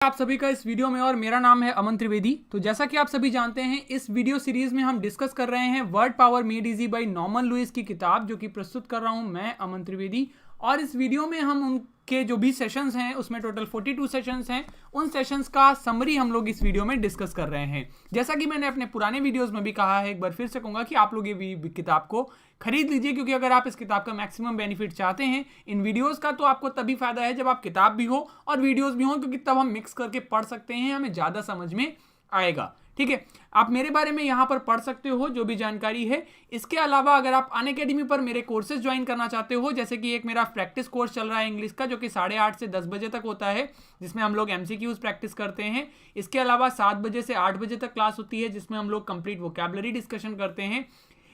आप सभी का इस वीडियो में और मेरा नाम है अमन त्रिवेदी। तो जैसा कि आप सभी जानते हैं, इस वीडियो सीरीज में हम डिस्कस कर रहे हैं Word Power Made Easy by Norman Lewis की किताब, जो कि प्रस्तुत कर रहा हूं मैं अमन त्रिवेदी। और इस वीडियो में हम उनके जो भी सेशंस हैं, उसमें टोटल 42 सेशंस हैं, उन सेशंस का समरी हम लोग इस वीडियो में डिस्कस कर रहे हैं। जैसा कि मैंने अपने पुराने वीडियोस में भी कहा है, एक बार फिर से कहूंगा कि आप लोग ये किताब को खरीद लीजिए, क्योंकि अगर आप इस किताब का मैक्सिमम बेनिफिट चाहते हैं इन वीडियोस का, तो आपको तभी फायदा है जब आप किताब भी हो और वीडियोस भी हो, क्योंकि तब हम मिक्स करके पढ़ सकते हैं, हमें ज़्यादा समझ में आएगा। ठीक है, आप मेरे बारे में यहाँ पर पढ़ सकते हो जो भी जानकारी है। इसके अलावा अगर आप अनअकैडमी पर मेरे कोर्सेज ज्वाइन करना चाहते हो, जैसे कि एक मेरा प्रैक्टिस कोर्स चल रहा है इंग्लिश का, जो कि 8:30 से 10 बजे तक होता है, जिसमें हम लोग MCQs प्रैक्टिस करते हैं। इसके अलावा 7 बजे से 8 बजे तक क्लास होती है, जिसमें हम लोग कंप्लीट वोकैबुलरी डिस्कशन करते हैं।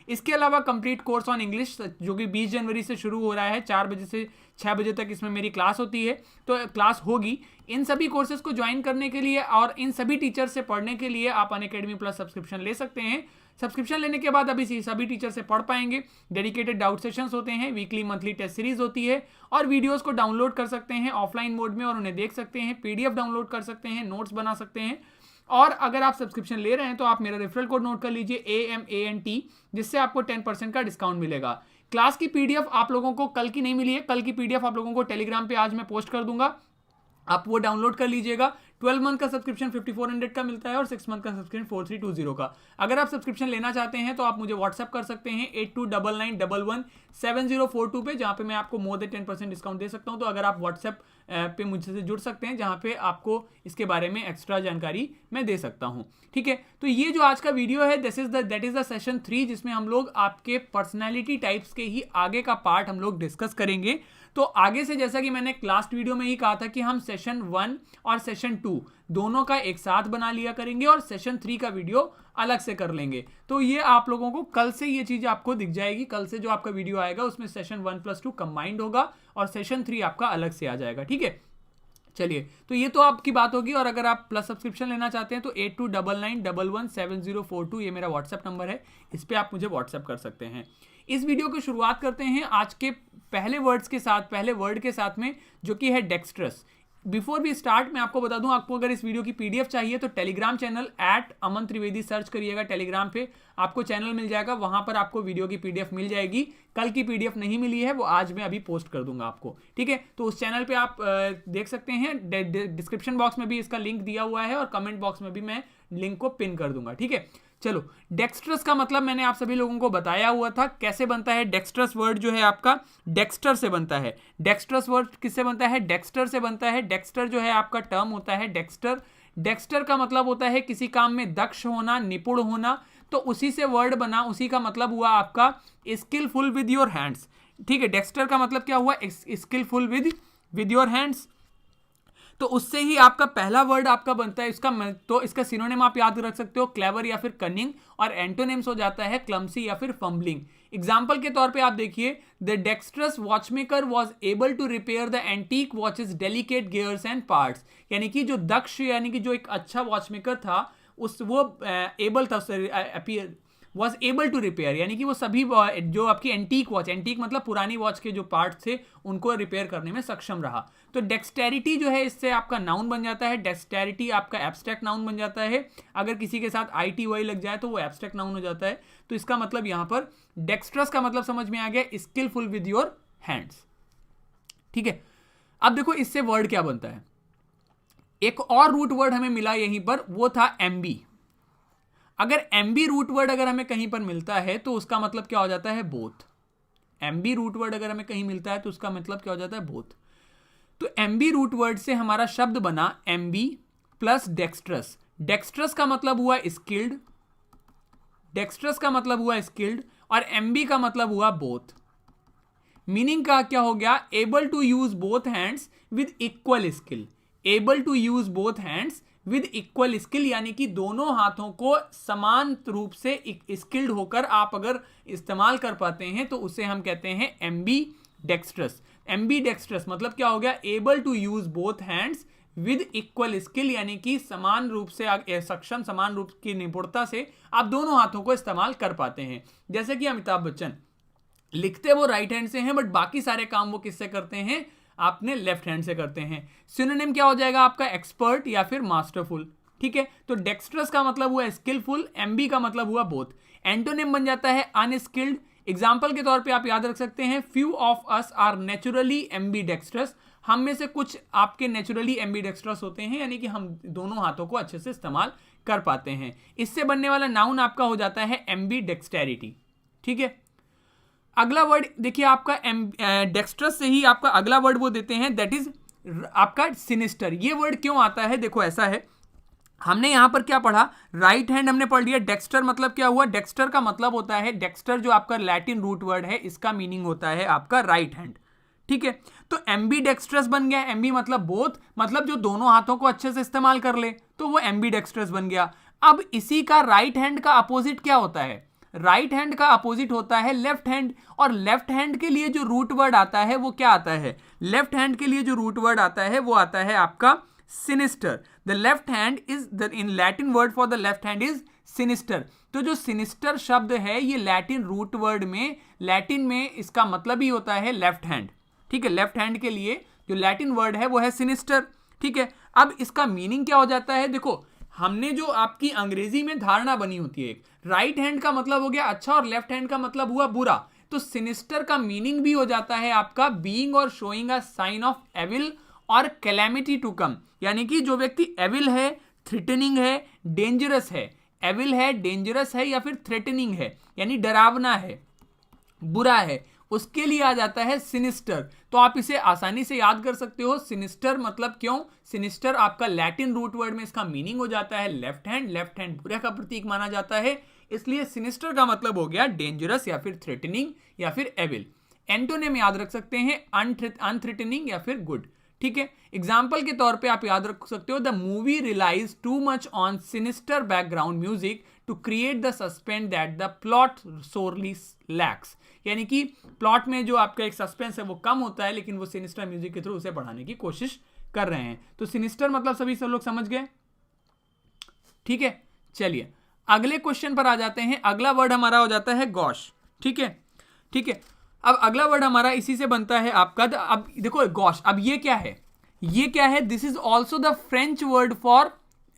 इसके अलावा कंप्लीट कोर्स ऑन इंग्लिश, जो कि 20 जनवरी से शुरू हो रहा है, 4 बजे से 6 बजे तक इसमें मेरी क्लास होती है, तो क्लास होगी। इन सभी कोर्सेज को ज्वाइन करने के लिए और इन सभी टीचर से पढ़ने के लिए आप अनअकैडमी प्लस सब्सक्रिप्शन ले सकते हैं। सब्सक्रिप्शन लेने के बाद अभी सभी टीचर से पढ़ पाएंगे। डेडिकेटेड डाउट सेशंस होते हैं, वीकली मंथली टेस्ट सीरीज होती है, और वीडियोस को डाउनलोड कर सकते हैं ऑफलाइन मोड में और उन्हें देख सकते हैं। PDF डाउनलोड कर सकते हैं, नोट्स बना सकते हैं। और अगर आप सब्सक्रिप्शन ले रहे हैं तो आप मेरा रेफरल कोड नोट कर लीजिए AMANT, जिससे आपको 10% का डिस्काउंट मिलेगा। क्लास की PDF आप लोगों को कल की नहीं मिली है, कल की PDF आप लोगों को टेलीग्राम पे आज मैं पोस्ट कर दूंगा, आप वो डाउनलोड कर लीजिएगा। 12 मंथ का सब्सक्रिप्शन 5400 का मिलता है और 6 मंथ का सब्सक्रिप्शन 4320 का। अगर आप सब्सक्रिप्शन लेना चाहते हैं तो आप मुझे व्हाट्सएप कर सकते हैं 8299117042 पे, जहां पे मैं आपको मोर देन 10% डिस्काउंट दे सकता हूं। तो अगर आप व्हाट्सएप पे मुझसे जुड़ सकते हैं, जहां पे आपको इसके बारे में एक्स्ट्रा जानकारी मैं दे सकता हूं। ठीक है, तो ये जो आज का वीडियो है, दैट इज द सेशन 3, जिसमें हम लोग आपके पर्सनैलिटी टाइप्स के ही आगे का पार्ट हम लोग डिस्कस करेंगे। तो आगे से, जैसा कि मैंने लास्ट वीडियो में ही कहा था कि हम सेशन 1 और सेशन 2 दोनों का एक साथ बना लिया करेंगे और सेशन 3 का वीडियो अलग से कर लेंगे। तो ये आप लोगों को कल से ये चीज आपको दिख जाएगी। कल से जो आपका वीडियो आएगा उसमें सेशन 1+2 कंबाइंड होगा और सेशन 3 आपका अलग से आ जाएगा। ठीक है, चलिए, तो ये तो आपकी बात होगी। और अगर आप प्लस सब्सक्रिप्शन लेना चाहते हैं तो 8299117042 ये मेरा व्हाट्सएप नंबर है, इस पर आप मुझे व्हाट्सएप कर सकते हैं। इस वीडियो की शुरुआत करते हैं आज के पहले वर्ड के साथ में, जो कि है डेक्स्ट्रस। बिफोर वी स्टार्ट, मैं आपको बता दूं, आपको अगर इस वीडियो की PDF चाहिए तो टेलीग्राम चैनल @अमन त्रिवेदी सर्च करिएगा। टेलीग्राम पे आपको चैनल मिल जाएगा, वहां पर आपको वीडियो की PDF मिल जाएगी। कल की PDF नहीं मिली है, वो आज मैं अभी पोस्ट कर दूंगा आपको। ठीक है, तो उस चैनल पे आप देख सकते हैं। डिस्क्रिप्शन बॉक्स में भी इसका लिंक दिया हुआ है और कमेंट बॉक्स में भी मैं लिंक को पिन कर दूंगा। ठीक है, चलो, डेक्स्ट्रस का मतलब मैंने आप सभी लोगों को बताया हुआ था कैसे बनता है। डेक्स्ट्रस वर्ड जो है आपका डेक्स्टर से बनता है। डेक्स्ट्रस वर्ड किससे बनता है? डेक्स्टर से बनता है। डेक्स्टर जो है आपका टर्म होता है डेक्स्टर। डेक्स्टर का मतलब होता है किसी काम में दक्ष होना, निपुण होना। तो उसी से वर्ड बना, उसी का मतलब हुआ आपका स्किलफुल विद योर हैंड्स। ठीक है, डेक्स्टर का मतलब क्या हुआ? Skillful with your hands. तो उससे ही आपका पहला वर्ड आपका बनता है तो इसका सिनोनिम आप याद रख सकते हो, क्लेवर या फिर कनिंग, और एंटोनिम्स हो जाता है क्लमसी या फिर फंबलिंग। एग्जाम्पल के तौर पे आप देखिए, the dexterous watchmaker was able to repair the antique watches delicate gears and parts. यानी कि जो दक्ष, यानी कि जो एक अच्छा वॉचमेकर था, एबल था, वॉज एबल टू रिपेयर, यानी कि वो सभी जो आपकी एंटीक मतलब पुरानी वॉच के जो पार्ट थे उनको रिपेयर करने में सक्षम रहा। तो डेक्सटेरिटी जो है, इससे आपका नाउन बन जाता है। डेक्सटेरिटी आपका एब्स्ट्रैक्ट नाउन बन जाता है। अगर किसी के साथ ITY लग जाए तो वो एब्स्ट्रैक्ट नाउन हो जाता है। तो इसका मतलब यहां पर डेक्स्ट्रस का मतलब समझ में आ गया, स्किलफुल विद योर हैंड्स। ठीक है, अब देखो इससे वर्ड क्या बनता है। एक और रूट वर्ड हमें मिला यहीं पर, वो था MB। अगर MB रूट वर्ड अगर हमें कहीं पर मिलता है तो उसका मतलब क्या हो जाता है? बोथ। MB रूट वर्ड अगर हमें कहीं मिलता है तो उसका मतलब क्या हो जाता है? बोथ। तो MB रूट वर्ड से हमारा शब्द बना MB प्लस डेक्स्ट्रस। डेक्स्ट्रस का मतलब हुआ स्किल्ड, और MB का मतलब हुआ बोथ। मीनिंग का क्या हो गया? Able to use both hands with equal skill. Able to use both hands with equal skill, यानी कि दोनों हाथों को समान रूप से स्किल्ड होकर आप अगर इस्तेमाल कर पाते हैं तो उसे हम कहते हैं MB डेक्स्ट्रस। MB डेक्स्ट्रस मतलब क्या हो गया? Able to use both hands with equal skill, यानी कि समान रूप से सक्षम, समान रूप की निपुणता से आप दोनों हाथों को इस्तेमाल कर पाते हैं। जैसे कि अमिताभ बच्चन लिखते वो राइट हैंड से हैं, बट बाकी सारे काम वो किससे करते हैं? आपने लेफ्ट हैंड से करते हैं। सिनोनिम क्या हो जाएगा आपका एक्सपर्ट या फिर मास्टरफुल। ठीक है, तो डेक्स्ट्रस का मतलब हुआ स्किलफुल, एम्बी का मतलब हुआ बोथ। एंटोनिम बन जाता है अनस्किल्ड। एग्जाम्पल के तौर पे आप याद रख सकते हैं, few of us are naturally ambidextrous. हम में से कुछ आपके नेचुरली एम्बीडेक्स्ट्रस होते हैं, यानी कि हम दोनों हाथों को अच्छे से इस्तेमाल कर पाते हैं। इससे बनने वाला नाउन आपका हो जाता है एम्बीडेक्स्टेरिटी। ठीक है, अगला वर्ड देखिए आपका डेक्स्ट्रस से ही आपका अगला वर्ड वो देते हैं, दैट इज आपका सिनिस्टर। ये वर्ड क्यों आता है, देखो ऐसा है, हमने यहां पर क्या पढ़ा, राइट हैंड हमने पढ़ लिया। डेक्स्टर मतलब क्या हुआ, डेक्स्टर का मतलब होता है, डेक्स्टर जो आपका लैटिन रूट वर्ड है, इसका मीनिंग होता है आपका राइट हैंड। ठीक है, तो एम्बी डेक्स्ट्रस बन गया। एम्बी मतलब बोथ, मतलब जो दोनों हाथों को अच्छे से इस्तेमाल कर ले, तो वो एम्बी डेक्स्ट्रस बन गया। अब इसी का राइट हैंड का अपोजिट क्या होता है, राइट हैंड का अपोजिट होता है लेफ्ट हैंड। और लेफ्ट हैंड के लिए जो रूट वर्ड आता है वो क्या आता है, लेफ्ट हैंड के लिए जो रूट वर्ड आता है वो आता है आपका sinister. The left hand is the in Latin word for the left hand is sinister. तो जो सिनिस्टर शब्द है ये लैटिन रूट वर्ड में, लैटिन में इसका मतलब ही होता है लेफ्ट हैंड। ठीक है, लेफ्ट हैंड के लिए जो लैटिन वर्ड है वो है सिनिस्टर। ठीक है, अब इसका मीनिंग क्या हो जाता है, देखो हमने जो आपकी अंग्रेजी में धारणा बनी होती है, राइट हैंड का मतलब हो गया अच्छा और लेफ्ट हैंड का मतलब हुआ बुरा, तो सिनिस्टर का मीनिंग भी हो जाता है आपका बीइंग और showing a sign of evil और कैलेमिटी टू कम। यानी कि जो व्यक्ति एविल है, थ्रेटनिंग है, डेंजरस है, एविल है, डेंजरस है या फिर थ्रेटनिंग है, यानी डरावना है, बुरा है, उसके लिए आ जाता है सिनिस्टर। तो आप इसे आसानी से याद कर सकते हो, सिनिस्टर मतलब क्यों, सिनिस्टर आपका लैटिन रूट वर्ड में इसका मीनिंग हो जाता है लेफ्ट हैंड। लेफ्ट हैंड बुरे का प्रतीक माना जाता है, इसलिए सिनिस्टर का मतलब हो गया डेंजरस या फिर थ्रेटनिंग या फिर एविल। एंटोनिम याद रख सकते हैं अनथ्रेटनिंग या फिर गुड। ठीक है, एग्जाम्पल के तौर पे आप याद रख सकते हो, the movie relies too much on sinister background music to create the suspense that the plot sorely lacks. यानी कि प्लॉट में जो आपका एक सस्पेंस है वो कम होता है, लेकिन वो सिनिस्टर म्यूजिक के थ्रू उसे बढ़ाने की कोशिश कर रहे हैं। तो सिनिस्टर मतलब सभी सब लोग समझ गए। ठीक है, चलिए अगले क्वेश्चन पर आ जाते हैं। अगला वर्ड हमारा हो जाता है गॉश। ठीक है, ठीक है, अब अगला वर्ड हमारा इसी से बनता है आपका अब देखो गॉश, अब ये क्या है, ये क्या है, this is also the French word for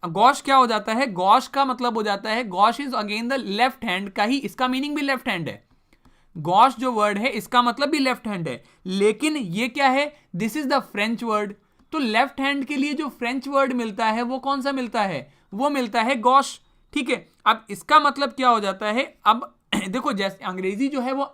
gosh. क्या हो जाता है, गॉश का मतलब हो जाता है, gosh is again the left hand का ही, इसका मीनिंग भी लेफ्ट हैंड है। गॉश जो वर्ड है इसका मतलब भी लेफ्ट हैंड है, लेकिन ये क्या है, this is the French word. तो लेफ्ट हैंड के लिए जो फ्रेंच वर्ड मिलता है वो कौन सा मिलता है, वो मिलता है गॉश। ठीक है, अब इसका मतलब क्या हो जाता है, अब देखो जैसे अंग्रेजी जो है वो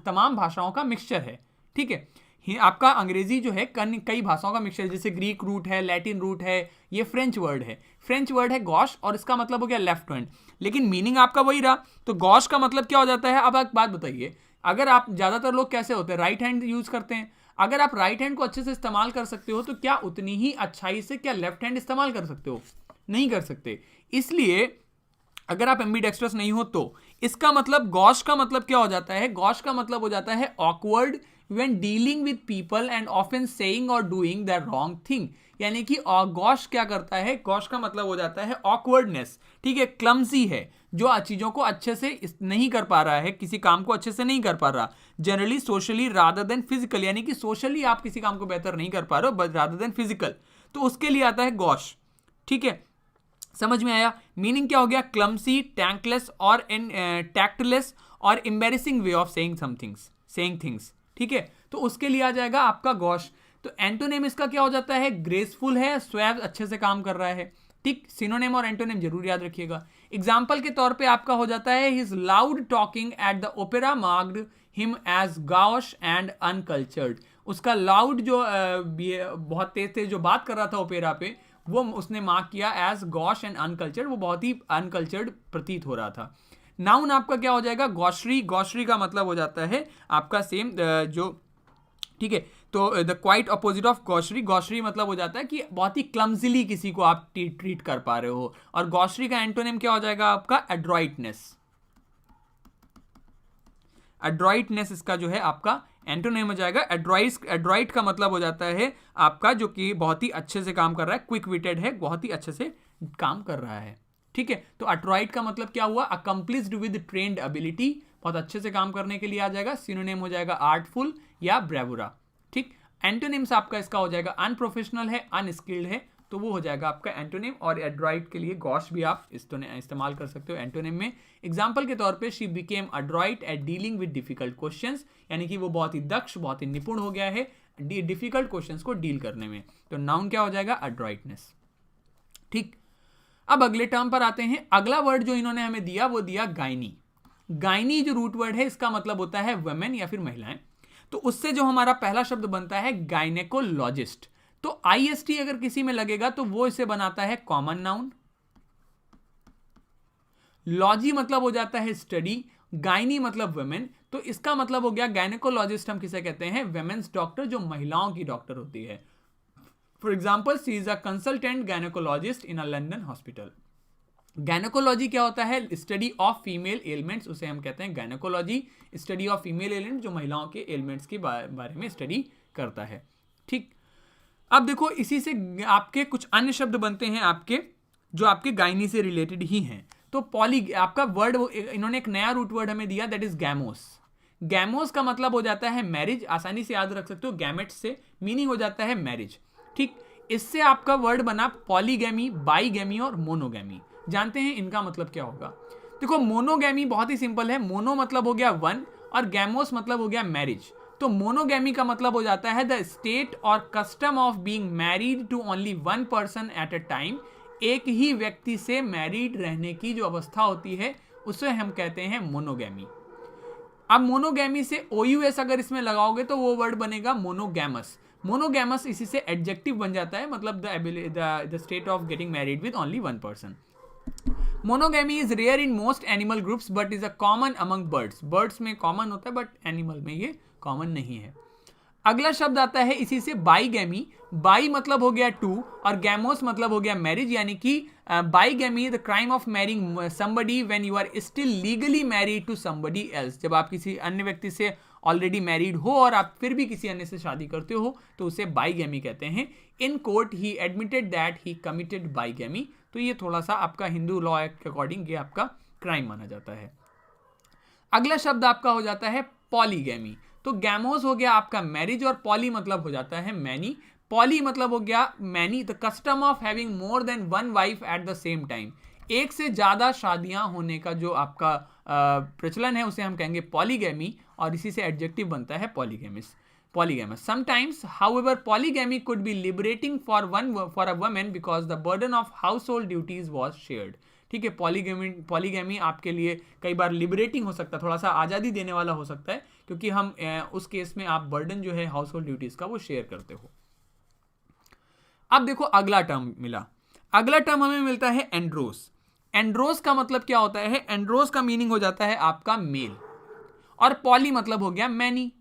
तमाम भाषाओं का मिक्सचर है। ठीक है, आपका अंग्रेजी जो है कई भाषाओं का मिक्सचर, जैसे ग्रीक रूट है, लैटिन रूट है, ये फ्रेंच वर्ड है। फ्रेंच वर्ड है गॉश और इसका मतलब हो गया लेफ्ट हैंड, लेकिन मीनिंग आपका वही रहा। तो गॉश का मतलब क्या हो जाता है, अब एक बात बताइए, अगर आप ज्यादातर लोग कैसे होते हैं, राइट हैंड यूज करते हैं, अगर आप राइट हैंड को अच्छे से इस्तेमाल कर सकते हो तो क्या उतनी ही अच्छाई से क्या लेफ्ट हैंड इस्तेमाल कर सकते हो, नहीं कर सकते। इसलिए अगर आप एम्बीडेक्स्ट्रस नहीं हो तो इसका मतलब गॉश का मतलब क्या हो जाता है, गॉश का मतलब हो जाता है awkward when dealing with people and often saying और डूइंग द रॉन्ग थिंग। यानी कि गॉश क्या करता है, गॉश का मतलब हो जाता है ऑकवर्डनेस। ठीक है, क्लमसी है, जो चीजों को अच्छे से नहीं कर पा रहा है, किसी काम को अच्छे से नहीं कर पा रहा, generally socially rather than physical, यानी कि सोशली आप किसी काम को बेहतर नहीं कर पा रहे हो बट रादर देन फिजिकल, तो उसके लिए आता है गॉश। ठीक है, समझ में आया, मीनिंग क्या हो गया, क्लमसी, टैंकलेस और टैक्टलेस और embarrassing way of saying things. ठीक है, तो उसके लिए आ जाएगा आपका गॉश। तो एंटोनिम इसका क्या हो जाता है, ग्रेसफुल है, स्वैग अच्छे से काम कर रहा है। ठीक, सिनोनिम और एंटोनिम जरूर याद रखिएगा। एग्जाम्पल के तौर पे आपका हो जाता है, his loud talking at the opera marked him as gauche and uncultured. उसका लाउड जो बहुत तेज तेज जो बात कर रहा था ओपेरा पे, वो उसने मार्क किया एज गॉश एंड अनकल्चर्ड, वो बहुत ही अनकल्चर्ड प्रतीत हो रहा था। नाउन आपका क्या हो जाएगा, गॉशरी। गॉशरी का मतलब हो जाता है आपका सेम जो, ठीक है, तो द क्वाइट अपोजिट ऑफ गॉशरी। गॉशरी मतलब हो जाता है कि बहुत ही क्लमजिली किसी को आप ट्रीट कर पा रहे हो। और गॉशरी का एंटोनिम क्या हो जाएगा आपका, एड्रॉइटनेस। एड्रॉइटनेस इसका जो है आपका एंटोनिम हो जाएगा। एड्रॉइट का मतलब हो जाता है आपका जो कि बहुत ही अच्छे से काम कर रहा है, क्विक विटेड है, बहुत ही अच्छे से काम कर रहा है। ठीक है, तो एड्रॉइट का मतलब क्या हुआ, अकम्प्लिस्ड विद ट्रेन्ड एबिलिटी, बहुत अच्छे से काम करने के लिए आ जाएगा। सिनोनिम हो जाएगा आर्टफुल या ब्रेवुरा। ठीक, एंटोनिम्स आपका इसका हो जाएगा अनप्रोफेशनल है, अनस्किल्ड है, तो वो हो जाएगा आपका एंटोनिम। और एड्रॉइट के लिए गॉश भी आप इस्तेमाल कर सकते हो एंटोनिम में। एग्जाम्पल के तौर पे she became adroit at dealing with difficult questions, यानी कि वो बहुत ही दक्ष, बहुत ही निपुण हो गया है डिफिकल्ट क्वेश्चंस को डील करने में। तो नाउन क्या हो जाएगा? अड्रॉइटनेस। ठीक, अब अगले टर्म पर आते हैं। अगला वर्ड जो इन्होंने हमें दिया वो दिया गायनी। गायनी जो रूट वर्ड है इसका मतलब होता है वुमेन या फिर महिलाएं। तो उससे जो हमारा पहला शब्द बनता है गायनेकोलॉजिस्ट। तो आईएसटी अगर किसी में लगेगा तो वो इसे बनाता है कॉमन नाउन। लॉजी मतलब हो जाता है स्टडी, गायनी मतलब वुमेन, तो इसका मतलब हो गया गायनेकोलॉजिस्ट हम किसे कहते हैं? वुमेन्स डॉक्टर, जो महिलाओं की डॉक्टर होती है। For example, she is a consultant gynaecologist in a London hospital. Gynaecology क्या होता है? स्टडी ऑफ फीमेल एलिमेंट्स, उसे हम कहते हैं gynaecology. Study of female element, जो महिलाओं के एलिमेंट्स के बारे में स्टडी करता है। ठीक, अब देखो इसी से आपके कुछ अन्य शब्द बनते हैं आपके, जो आपके गायनी से रिलेटेड ही हैं। तो पॉली आपका वर्ड, इन्होंने एक नया रूट वर्ड हमें दिया, दैट इज गैमोस। गैमोस का मतलब हो जाता है मैरिज, आसानी से याद रख सकते हो, गैमेट्स से मीनिंग हो जाता है मैरिज। ठीक, इससे आपका वर्ड बना पॉलीगैमी, बाईगैमी और मोनोगैमी। जानते हैं इनका मतलब क्या होगा? देखो, मोनोगैमी बहुत ही सिंपल है। मोनो मतलब हो गया वन और गैमोस मतलब हो गया मैरिज। तो मोनोगैमी का मतलब हो जाता है द स्टेट और custom of being married to only one person at a time. एक ही व्यक्ति से मैरिड रहने की जो अवस्था होती है उसे हम कहते हैं मोनोगैमी। अब मोनोगैमी से OUS अगर इसमें लगाओगे तो वो वर्ड बनेगा मोनोगैमस। मोनोगैमस इसी से एडजेक्टिव बन जाता है, मतलब the state of getting married with only one person. Monogamy is rare in most animal groups but is a common among birds. Birds में कॉमन होता है बट एनिमल में ये कॉमन नहीं है। अगला शब्द आता है इसी से बाईगैमी। बाई मतलब हो गया टू और गैमोस मतलब हो गया मैरिज, यानी कि bigamy the crime of marrying somebody when you are still legally married to somebody else. जब आप किसी अन्य व्यक्ति से ऑलरेडी मैरिड हो और आप फिर भी किसी अन्य से शादी करते हो तो उसे बाईगैमी कहते हैं। In court he admitted that he committed bigamy. तो ये थोड़ा सा आपका हिंदू लॉ के अकॉर्डिंग ये आपका क्राइम माना जाता है। अगला शब्द आपका हो जाता है पॉलीगैमी। तो गैमोस हो गया आपका मैरिज और पॉली मतलब हो जाता है मैनी। पॉली मतलब हो गया many, the custom of having more than one wife at the same time. एक से ज्यादा शादियां होने का जो आपका प्रचलन है उसे हम कहेंगे पॉलीगैमी और इसी से एडजेक्टिव बनता है पॉलीगैमिस। Polygamous. Sometimes, however, polygamy could be liberating for a woman because the burden of household duties was shared. ठीक है, पॉलीगैमी आपके लिए कई बार लिबरेटिंग हो सकता है, थोड़ा सा आज़ादी देने वाला हो सकता है, क्योंकि हम उस केस में आप बर्डन जो है हाउस होल्ड ड्यूटीज का वो शेयर करते हो। अब देखो अगला टर्म मिला। अगला टर्म हमें मिलता है एंड्रोस। एंड्रोस का मतलब क्या होता है? एंड्रोस का मीनिंग हो जाता है आपका मेल और पॉली मतलब हो गया मैनी।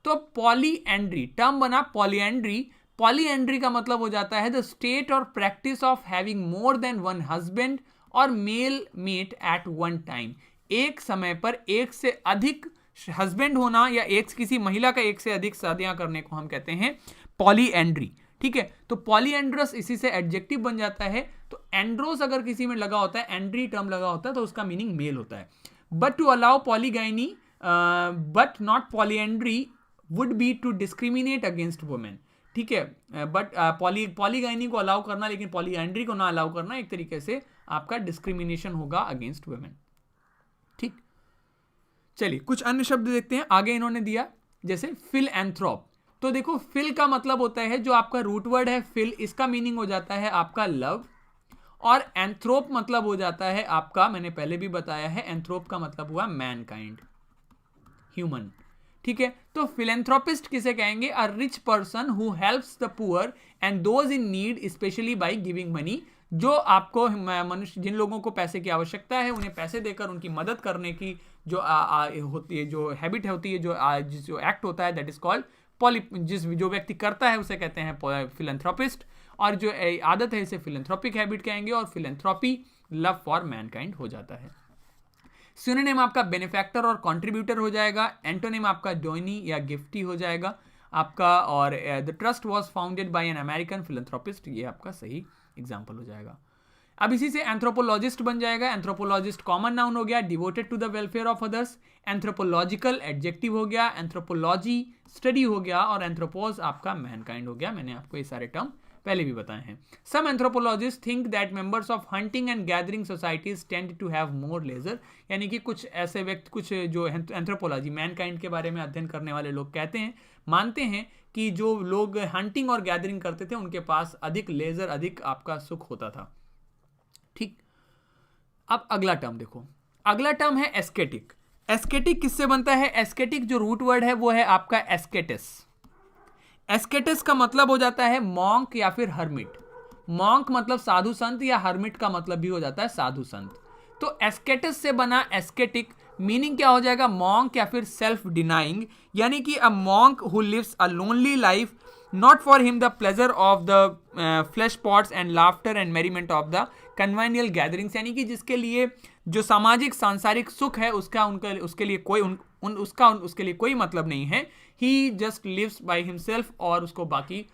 तो पॉलीएंड्री टर्म बना पॉलीएंड्री। पॉलीएंड्री का मतलब हो जाता है the state or practice of having more than one husband or male mate at one time. एक समय पर एक से अधिक हस्बैंड होना या एक किसी महिला का एक से अधिक शादियां करने को हम कहते हैं पॉलीएंड्री। ठीक है, तो पॉलीएंड्रस इसी से एडजेक्टिव बन जाता है। तो एंड्रोस अगर किसी में लगा होता है, एंड्री टर्म लगा होता है, तो उसका मीनिंग मेल होता है। But to allow polygyny but not polyandry would be to discriminate against women. ठीक है, बट पॉलीगाइनी को अलाउ करना लेकिन पॉलीएंड्री को ना अलाउ करना एक तरीके से आपका डिस्क्रिमिनेशन होगा अगेंस्ट वुमेन। ठीक, चलिए कुछ अन्य शब्द देखते हैं। आगे इन्होंने दिया जैसे फिलएंथ्रोप। तो देखो फिल का मतलब होता है जो आपका रूट वर्ड है फिल, इसका मीनिंग हो जाता है आपका लव। और एंथ्रोप मतलब हो जाता है आपका, मैंने पहले भी बताया है, एंथ्रोप का मतलब हुआ मैनकाइंड, ह्यूमन। ठीक है, तो फिलेंथ्रोपिस्ट किसे कहेंगे? A rich person who helps the poor and those in need specially by giving money. जो आपको मनुष्य, जिन लोगों को पैसे की आवश्यकता है उन्हें पैसे देकर उनकी मदद करने की जो होती है, जो हैबिट होती है, जो एक्ट होता है, दैट इज कॉल्ड जो व्यक्ति करता है उसे कहते हैं फिलेंथ्रोपिस्ट। और जो आदत है इसे फिलेंथ्रोपिक हैबिट कहेंगे। और फिलेंथ्रोपी लव फॉर मैनकाइंड हो जाता है। सिनोनिम आपका बेनिफैक्टर और कंट्रीब्यूटर हो जाएगा। एंटोनिम आपका डोनी या गिफ्टी हो जाएगा आपका। और the trust was founded by an American philanthropist, ये आपका सही एग्जांपल हो जाएगा। अब इसी से एंथ्रोपोलॉजिस्ट बन जाएगा। एंथ्रोपोलॉजिस्ट कॉमन नाउन हो गया, devoted to the welfare of others. Anthropological adjective हो गया, एंथ्रोपोलॉजी स्टडी हो गया, और एंथ्रोपोज आपका मैनकाइंड हो गया। मैंने आपको ये सारे टर्म पहले भी बताए हैं। Some anthropologists think that members of hunting and gathering societies tend to have more leisure, यानी कि कुछ ऐसे व्यक्ति, कुछ जो एंथ्रोपोलॉजी मैनकाइंड के बारे में अध्ययन करने वाले लोग कहते हैं, मानते हैं कि जो लोग हंटिंग और गैदरिंग करते थे उनके पास अधिक लेजर, अधिक आपका सुख होता था। ठीक, अब अगला टर्म देखो। अगला टर्म है एस्केटिक। एस्केटिक किससे बनता है? एस्केटिक जो रूट वर्ड है वो है आपका एस्केटिस। एस्केटिस का मतलब हो जाता है मॉन्क या फिर हर्मिट। मॉन्क मतलब साधु संत, या हर्मिट का मतलब भी हो जाता है साधु संत। तो एस्केटिस से बना एस्केटिक, मीनिंग क्या हो जाएगा? मॉन्क या फिर सेल्फ डिनाइंग, यानी कि a monk who lives a lonely life, not for him the pleasure of the flesh pots and laughter and merriment of the convivial gatherings, यानी कि जिसके लिए जो सामाजिक सांसारिक सुख है उसका उसके लिए कोई मतलब नहीं है। ही जस्ट लिव्स बाय हिमसेल्फ, और उसको बाकी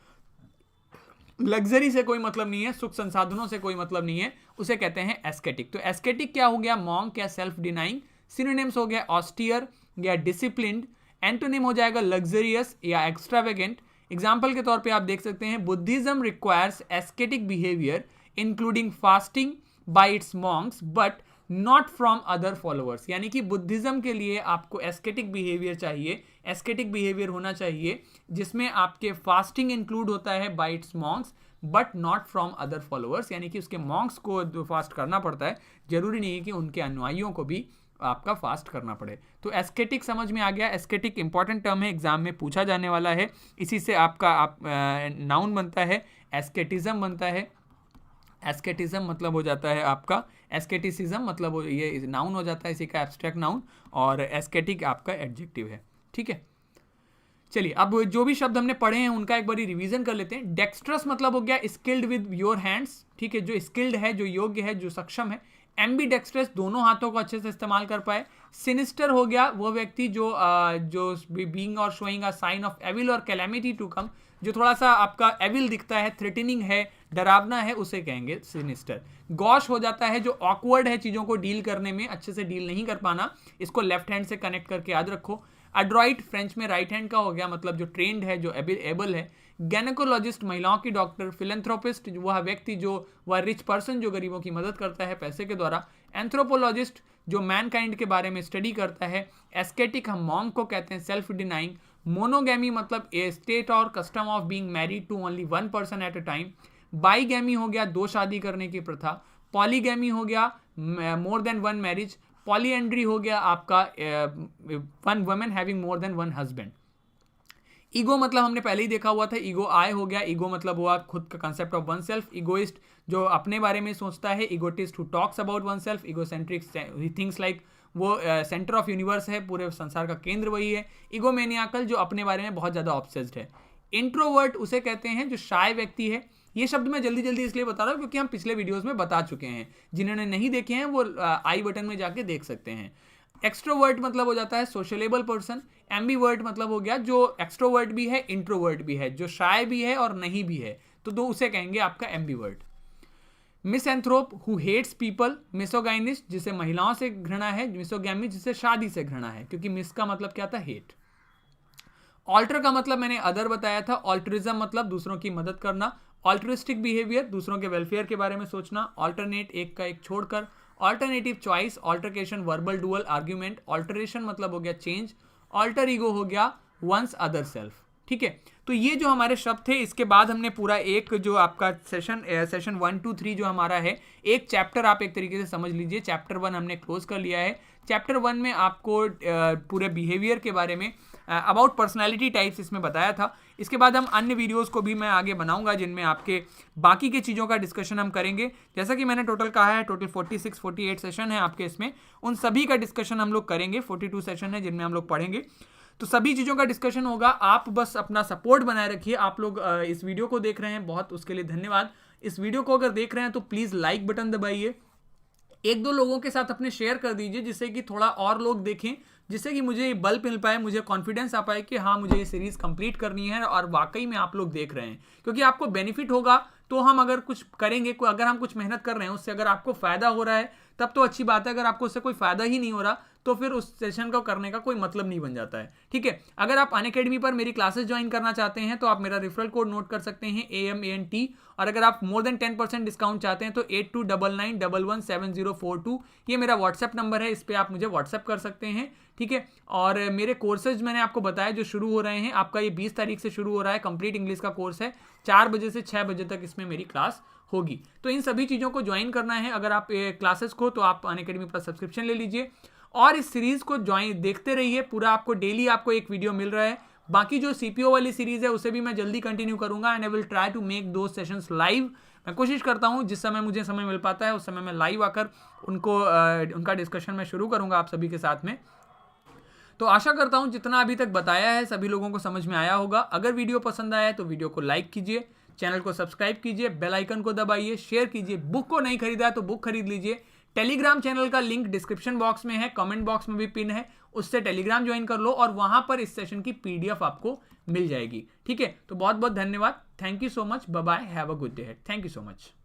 लग्जरी से कोई मतलब नहीं है, सुख संसाधनों से कोई मतलब नहीं है, उसे कहते हैं एस्केटिक। तो एस्केटिक क्या हो गया? मॉन्क या सेल्फ डिनाइंग। सिनोनिम्स हो गया ऑस्टियर या डिसिप्लिन्ड। एंटोनिम हो जाएगा लग्जरियस या एक्स्ट्रावेगेंट। एग्जाम्पल के तौर पे आप देख सकते हैं, Buddhism requires ascetic behaviour including fasting by its monks but not from other followers, यानी कि बुद्धिज्म के लिए आपको एस्केटिक बिहेवियर चाहिए, एस्केटिक बिहेवियर होना चाहिए जिसमें आपके फास्टिंग इंक्लूड होता है bye its monks but not from other followers, यानी कि उसके मॉन्क्स को फास्ट करना पड़ता है, जरूरी नहीं है कि उनके अनुयायियों को भी आपका फास्ट करना पड़े। तो एस्केटिक समझ में आ गया। एस्केटिक इंपॉर्टेंट टर्म है, एग्जाम में पूछा जाने वाला है। इसी से आपका नाउन बनता है, एस्केटिज्म बनता है। एस्केटिज्म मतलब हो जाता है आपका, एस्केटिसिज्म मतलब ये नाउन हो जाता है, इसी का एब्स्ट्रैक्ट नाउन, और एस्केटिक आपका एडजेक्टिव है। ठीक है, चलिए अब जो भी शब्द हमने पढ़े हैं उनका एक बारी रिवीजन कर लेते हैं। डेक्स्ट्रस मतलब हो गया स्किल्ड विद योर हैंड्स, ठीक है, जो स्किल्ड है, जो योग्य है, जो सक्षम है। एम्बीडेक्स्ट्रस दोनों हाथों को अच्छे से इस्तेमाल कर पाए। सिनिस्टर हो गया वो व्यक्ति जो बीइंग और showing a sign of evil और कैलेमिटी टू कम, जो थोड़ा सा आपका एविल दिखता है, थ्रेटनिंग है, डरावना है, उसे कहेंगे सिनिस्टर। गॉश हो जाता है जो ऑकवर्ड है, चीज़ों को डील करने में अच्छे से डील नहीं कर पाना, इसको लेफ्ट हैंड से कनेक्ट करके याद रखो। एड्रॉइट फ्रेंच में राइट हैंड का हो गया, मतलब जो ट्रेंड है, जो एबल है। गैनेकोलॉजिस्ट महिलाओं की डॉक्टर। फिलेंथ्रोपिस्ट वह व्यक्ति जो वह रिच पर्सन जो गरीबों की मदद करता है पैसे के द्वारा। एंथ्रोपोलॉजिस्ट जो मैनकाइंड के बारे में स्टडी करता है। एस्केटिक हम मॉन्क को कहते हैं, सेल्फ डिनाइंग। मोनोगैमी मतलब ए स्टेट और custom of being married to only one person at a time. Bigamy हो गया दो शादी करने की प्रथा। पॉलीगैमी हो गया मोर देन वन मैरिज। पॉलीएंड्री हो गया आपका one women having more than one husband. Ego मतलब हमने पहले ही देखा हुआ था, ईगो आय हो गया। ईगो मतलब हुआ खुद का concept of one self. Egoist जो अपने बारे में सोचता है। Egotist who talks about one self. Egocentric things like वो सेंटर ऑफ यूनिवर्स है, पूरे संसार का केंद्र वही है। ईगोमेनियाकल जो अपने बारे में बहुत ज़्यादा ऑब्सेस्ड है। इंट्रोवर्ट उसे कहते हैं जो शाय व्यक्ति है। ये शब्द मैं जल्दी जल्दी इसलिए बता रहा हूँ क्योंकि हम पिछले वीडियोस में बता चुके हैं, जिन्होंने नहीं देखे हैं वो आई बटन में जाके देख सकते हैं। एक्सट्रोवर्ट मतलब हो जाता है सोशलेबल पर्सन। एम्बीवर्ट मतलब हो गया जो एक्सट्रोवर्ट भी है, इंट्रोवर्ट भी है, जो शाय भी है और नहीं भी है, तो दो उसे कहेंगे आपका ambivert. Misanthrope who hates people. Misogynist जिसे महिलाओं से घृणा है। मिसोगैमी जिसे शादी से घृणा है, क्योंकि मिस का मतलब क्या था, हेट। ऑल्टर का मतलब मैंने अदर बताया था। ऑल्ट्रिज्म मतलब दूसरों की मदद करना। ऑल्ट्रिस्टिक बिहेवियर दूसरों के वेलफेयर के बारे में सोचना। ऑल्टरनेट एक का एक छोड़कर। Alternative choice. Altercation verbal dual argument. Alteration मतलब हो गया चेंज। ऑल्टर ईगो हो गया वंस अदर सेल्फ। ठीक है, तो ये जो हमारे शब्द थे, इसके बाद हमने पूरा एक जो आपका सेशन 1, 2, 3 जो हमारा है, एक चैप्टर आप एक तरीके से समझ लीजिए। चैप्टर 1 हमने क्लोज कर लिया है। चैप्टर 1 में आपको पूरे बिहेवियर के बारे में, अबाउट पर्सनैलिटी टाइप्स इसमें बताया था। इसके बाद हम अन्य वीडियोस को भी मैं आगे बनाऊंगा जिनमें आपके बाकी के चीज़ों का डिस्कशन हम करेंगे। जैसा कि मैंने टोटल कहा है, टोटल 46, 48 सेशन है आपके, इसमें उन सभी का डिस्कशन हम लोग करेंगे। 42 सेशन है जिनमें हम लोग पढ़ेंगे, तो सभी चीज़ों का डिस्कशन होगा। आप बस अपना सपोर्ट बनाए रखिए। आप लोग इस वीडियो को देख रहे हैं, बहुत उसके लिए धन्यवाद। इस वीडियो को अगर देख रहे हैं तो प्लीज़ लाइक बटन दबाइए। 1-2 लोगों के साथ अपने शेयर कर दीजिए, जिससे कि थोड़ा और लोग देखें, जिससे कि मुझे बल मिल पाए, मुझे कॉन्फिडेंस आ पाए कि हाँ मुझे ये सीरीज़ कंप्लीट करनी है और वाकई में आप लोग देख रहे हैं, क्योंकि आपको बेनिफिट होगा तो हम अगर कुछ करेंगे, अगर हम कुछ मेहनत कर रहे हैं, उससे अगर आपको फायदा हो रहा है तब तो अच्छी बात है। अगर आपको उससे कोई फायदा ही नहीं हो रहा तो फिर उस सेशन को करने का कोई मतलब नहीं बन जाता है, ठीक है। अगर आप अनअकैडमी पर मेरी क्लासेस ज्वाइन करना चाहते हैं तो आप मेरा रेफरल कोड नोट कर सकते हैं AMANT, और अगर आप मोर देन 10% डिस्काउंट चाहते हैं तो 8299117042 ये मेरा व्हाट्सएप नंबर है, इस पर आप मुझे व्हाट्सएप कर सकते हैं, ठीक है। और मेरे कोर्सेज मैंने आपको बताया जो शुरू हो रहे हैं, आपका ये 20 तारीख से शुरू हो रहा है, कंप्लीट इंग्लिश का कोर्स है, 4 बजे से 6 बजे तक इसमें मेरी क्लास होगी। तो इन सभी चीज़ों को ज्वाइन करना है अगर आप क्लासेस को, तो आप अनअकैडमी पर सब्सक्रिप्शन ले लीजिए और इस सीरीज को ज्वाइन देखते रहिए पूरा। आपको डेली आपको एक वीडियो मिल रहा है। बाकी जो CPO वाली सीरीज है उसे भी मैं जल्दी कंटिन्यू करूंगा and I will try to make दो सेशंस लाइव। मैं कोशिश करता हूं जिस समय मुझे समय मिल पाता है उस समय मैं लाइव आकर उनका डिस्कशन मैं शुरू करूंगा आप सभी के साथ में। तो आशा करता हूं जितना अभी तक बताया है सभी लोगों को समझ में आया होगा। अगर वीडियो पसंद आया है तो वीडियो को लाइक कीजिए, चैनल को सब्सक्राइब कीजिए, बेल आइकन को दबाइए, शेयर कीजिए। बुक को नहीं खरीदा है तो बुक खरीद लीजिए। टेलीग्राम चैनल का लिंक डिस्क्रिप्शन बॉक्स में है, कमेंट बॉक्स में भी पिन है, उससे टेलीग्राम ज्वाइन कर लो और वहां पर इस सेशन की PDF आपको मिल जाएगी, ठीक है। तो बहुत बहुत धन्यवाद, thank you so much, bye bye, have a good day, thank you so much.